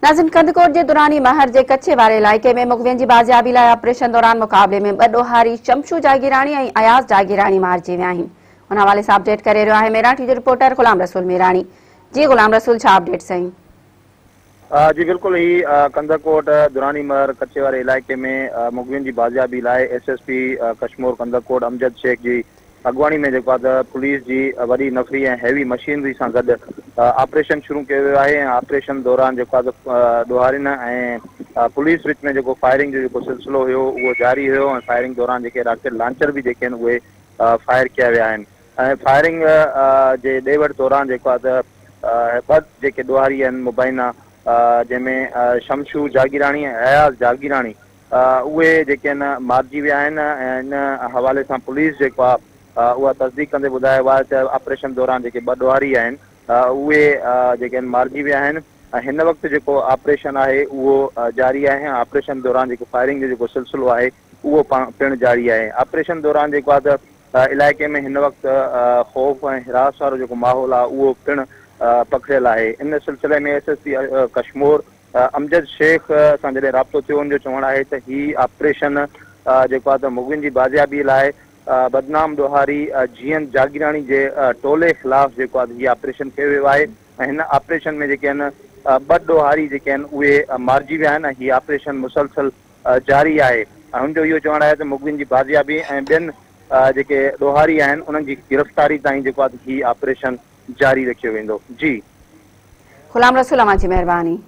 नाज़िन कंधकोट जे दुरानी महर जे कच्चे वारे इलाइक़े में मुग़वियुनि जी बाज़ियाबी लाइ ऑपरेशन दौरान मुक़ाबले में 2 ॾोहारी शमशू जागीराणी ऐं अयाज़ जागीराणी मारिजी विया आहिनि। उन हवाले सां अपडेट करे रहियो आहे मेराठी जो रिपोर्टर गुलाम रसूल मेराणी। जी गुलाम रसूल, छा अपडेट साईं? जी बिल्कुल ही कंधकोट दुरानी महर कच्चे वारे इलाइक़े में मुग़वियुनि जी बाज़ियाबी लाइ SSP कश्मीर कंधकोट अमजद शेख जी अगवानी में पुलिस की वही नफ़री ऐं हैवी मशीनरी से गॾु ऑपरेशन शुरू किया वियो आहे। ऑपरेशन दौरान ॾोहारियुनि ऐं पुलिस विच में फायरिंग जो सिलसिलो हुयो उहो जारी हुयो ऐं फायरिंग दौरान राकेट लॉन्चर भी उहे फायर किया विया आहिनि ऐं फायरिंग जे ॾे वठि दौरान ॿ ॾोहारी आहिनि मुबैना जंहिंमें शमशू जागीराणी ऐं अयाज़ जागीराणी उहे मारिजी विया आहिनि ऐं इन हवाले सां पुलिस उहा तस्दीक कंदे ॿुधायो आहे त ऑपरेशन दौरान 2 ॾोहारी आहिनि उहे मारिजी विया आहिनि ऐं हिन वक़्तु ऑपरेशन आहे उहो जारी आहे। ऑपरेशन दौरान फायरिंग जो सिलसिलो आहे उहो पिणु जारी आहे। ऑपरेशन दौरान इलाइक़े में हिन वक़्तु ख़ौफ़ ऐं हिरास वारो माहौल आहे उहो पिणु पखिड़ियल आहे। इन सिलसिले में SSP कश्मीर अमजद शेख सां जॾहिं राब्तो थियो उनजो चवणु आहे त ही ऑपरेशन मुग़वियुनि जी बाज़ियाबी लाइ बदनाम ॾोहारी जीअन जागीराणी जे टोले ख़िलाफ़ ही ऑपरेशन कयो वियो आहे ऐं हिन ऑपरेशन में 2 ॾोहारी उहे मारिजी विया आहिनि ऐं हीउ ऑपरेशन मुसलसल जारी आहे ऐं हुनजो इहो चवणु आहे त मुग़वियुनि जी बाज़ियाबी ऐं ॿियनि ॾोहारी आहिनि उन्हनि जी गिरफ़्तारी ताईं ही ऑपरेशन जारी रखियो वेंदो। जी गुलाम रसूल, जी मेहरबानी।